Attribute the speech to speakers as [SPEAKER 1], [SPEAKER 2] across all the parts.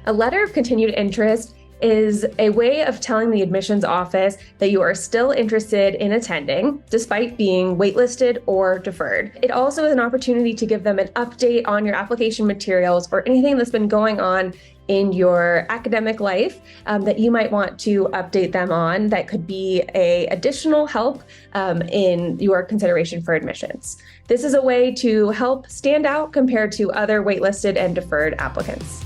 [SPEAKER 1] A letter of continued interest is a way of telling the admissions office that you are still interested in attending despite being waitlisted or deferred. It also is an opportunity to give them an update on your application materials or anything that's been going on in your academic life that you might want to update them on that could be a additional help in your consideration for admissions. This is a way to help stand out compared to other waitlisted and deferred applicants.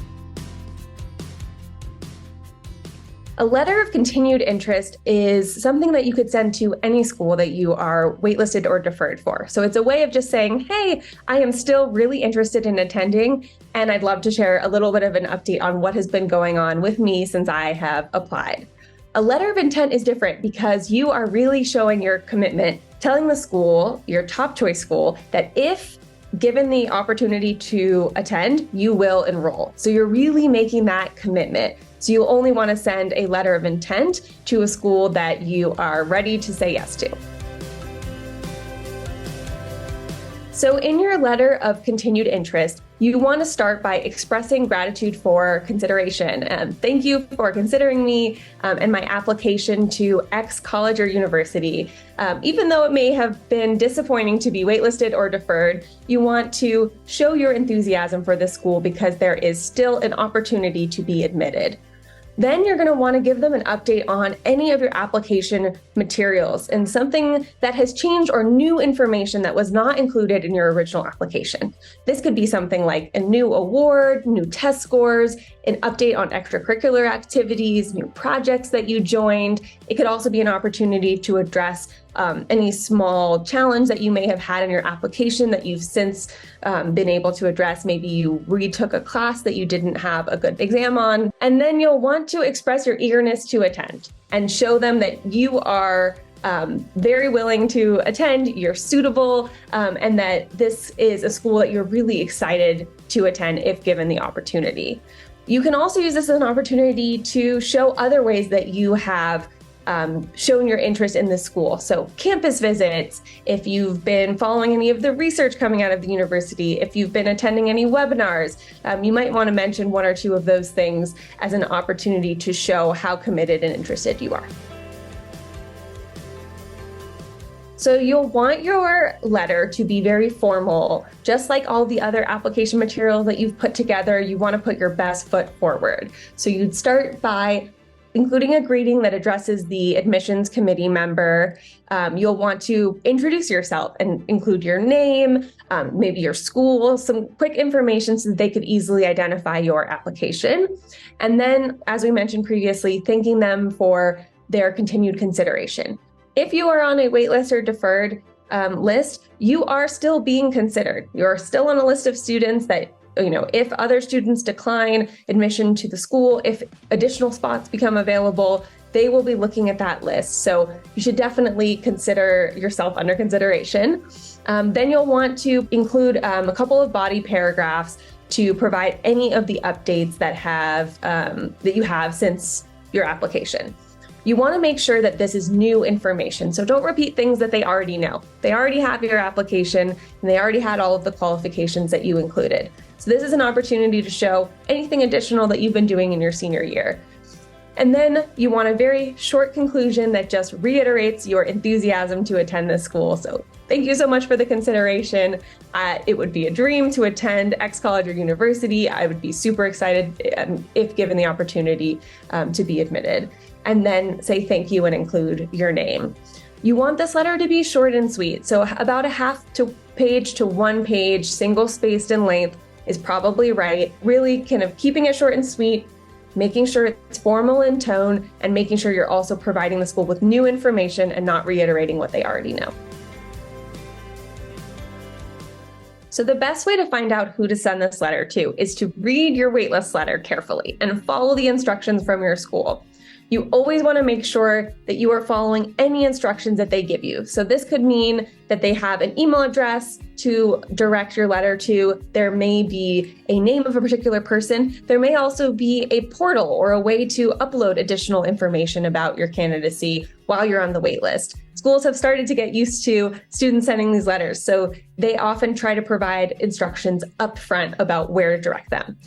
[SPEAKER 1] A letter of continued interest is something that you could send to any school that you are waitlisted or deferred for. So it's a way of just saying, hey, I am still really interested in attending, and I'd love to share a little bit of an update on what has been going on with me since I have applied. A letter of intent is different because you are really showing your commitment, telling the school, your top choice school, that if given the opportunity to attend, you will enroll. So you're really making that commitment. So you only want to send a letter of intent to a school that you are ready to say yes to. So in your letter of continued interest, you want to start by expressing gratitude for consideration. Thank you for considering me and my application to X college or university. Even though it may have been disappointing to be waitlisted or deferred, you want to show your enthusiasm for the school because there is still an opportunity to be admitted. Then you're going to want to give them an update on any of your application materials and something that has changed or new information that was not included in your original application. This could be something like a new award, new test scores, an update on extracurricular activities, new projects that you joined. It could also be an opportunity to address any small challenge that you may have had in your application that you've since been able to address. Maybe you retook a class that you didn't have a good exam on. And then you'll want to express your eagerness to attend and show them that you are very willing to attend, you're suitable, and that this is a school that you're really excited to attend if given the opportunity. You can also use this as an opportunity to show other ways that you have shown your interest in this school. So campus visits, if you've been following any of the research coming out of the university, if you've been attending any webinars, you might want to mention one or two of those things as an opportunity to show how committed and interested you are. So you'll want your letter to be very formal. Just like all the other application materials that you've put together, you want to put your best foot forward. So you'd start by including a greeting that addresses the admissions committee member. You'll want to introduce yourself and include your name, maybe your school, some quick information so that they could easily identify your application. And then, as we mentioned previously, thanking them for their continued consideration. If you are on a waitlist or deferred list, you are still being considered. You're still on a list of students that, if other students decline admission to the school, if additional spots become available, they will be looking at that list. So you should definitely consider yourself under consideration. Then you'll want to include a couple of body paragraphs to provide any of the updates that you have since your application. You want to make sure that this is new information. So don't repeat things that they already know. They already have your application and they already had all of the qualifications that you included. So this is an opportunity to show anything additional that you've been doing in your senior year. And then you want a very short conclusion that just reiterates your enthusiasm to attend this school. So thank you so much for the consideration. It would be a dream to attend X college or university. I would be super excited if given the opportunity to be admitted. And then say thank you and include your name. You want this letter to be short and sweet. So about a half page to 1 page, single spaced in length is probably right. Really kind of keeping it short and sweet, making sure it's formal in tone, and making sure you're also providing the school with new information and not reiterating what they already know. So the best way to find out who to send this letter to is to read your waitlist letter carefully and follow the instructions from your school. You always want to make sure that you are following any instructions that they give you. So this could mean that they have an email address to direct your letter to. There may be a name of a particular person. There may also be a portal or a way to upload additional information about your candidacy while you're on the wait list. Schools have started to get used to students sending these letters, so they often try to provide instructions up front about where to direct them.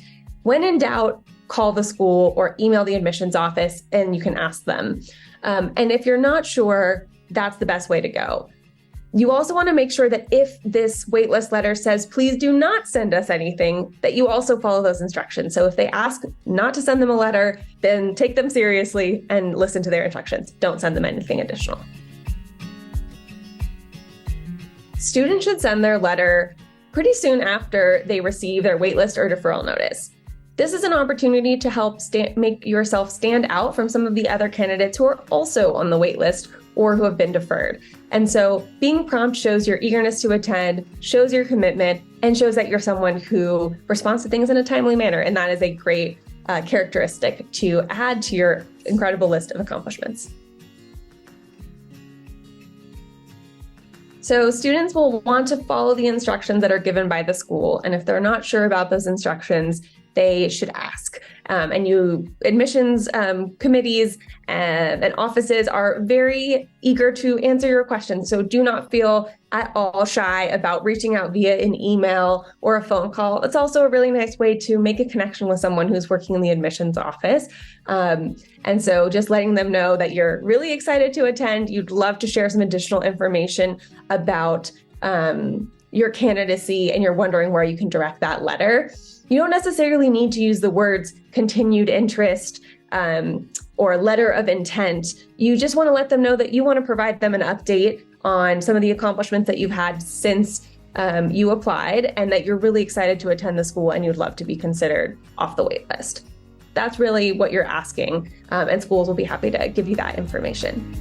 [SPEAKER 1] When in doubt, call the school or email the admissions office and you can ask them. And if you're not sure, that's the best way to go. You also want to make sure that if this waitlist letter says, please do not send us anything, that you also follow those instructions. So if they ask not to send them a letter, then take them seriously and listen to their instructions. Don't send them anything additional. Students should send their letter pretty soon after they receive their waitlist or deferral notice. This is an opportunity to help make yourself stand out from some of the other candidates who are also on the waitlist or who have been deferred. And so being prompt shows your eagerness to attend, shows your commitment, and shows that you're someone who responds to things in a timely manner. And that is a great characteristic to add to your incredible list of accomplishments. So students will want to follow the instructions that are given by the school. And if they're not sure about those instructions, they should ask. Admissions committees and offices are very eager to answer your questions. So do not feel at all shy about reaching out via an email or a phone call. It's also a really nice way to make a connection with someone who's working in the admissions office. And so just letting them know that you're really excited to attend, you'd love to share some additional information about your candidacy, and you're wondering where you can direct that letter. You don't necessarily need to use the words continued interest or letter of intent. You just want to let them know that you want to provide them an update on some of the accomplishments that you've had since you applied, and that you're really excited to attend the school and you'd love to be considered off the wait list. That's really what you're asking, and schools will be happy to give you that information.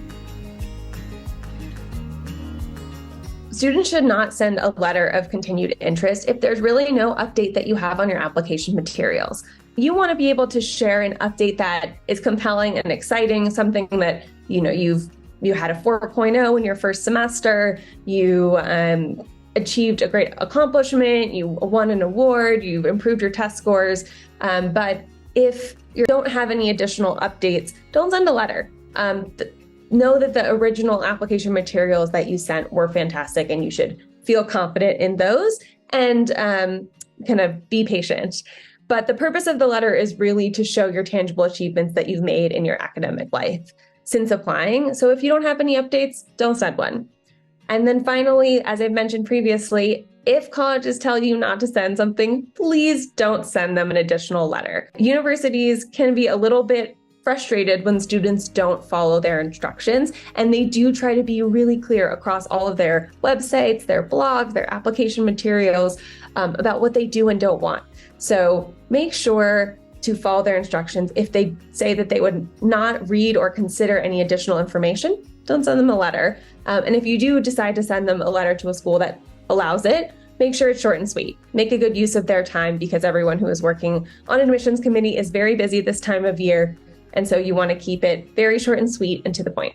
[SPEAKER 1] Students should not send a letter of continued interest if there's really no update that you have on your application materials. You want to be able to share an update that is compelling and exciting, something that you had a 4.0 in your first semester, you achieved a great accomplishment, you won an award, you improved your test scores. But if you don't have any additional updates, don't send a letter. Know that the original application materials that you sent were fantastic and you should feel confident in those, and kind of be patient. But the purpose of the letter is really to show your tangible achievements that you've made in your academic life since applying. So if you don't have any updates, don't send one. And then finally, as I've mentioned previously, if colleges tell you not to send something, please don't send them an additional letter. Universities can be a little bit frustrated when students don't follow their instructions, and they do try to be really clear across all of their websites, their blogs, their application materials about what they do and don't want. So make sure to follow their instructions. If they say that they would not read or consider any additional information, don't send them a letter. And if you do decide to send them a letter to a school that allows it, make sure it's short and sweet. Make a good use of their time, because everyone who is working on admissions committee is very busy this time of year. And so you want to keep it very short and sweet and to the point.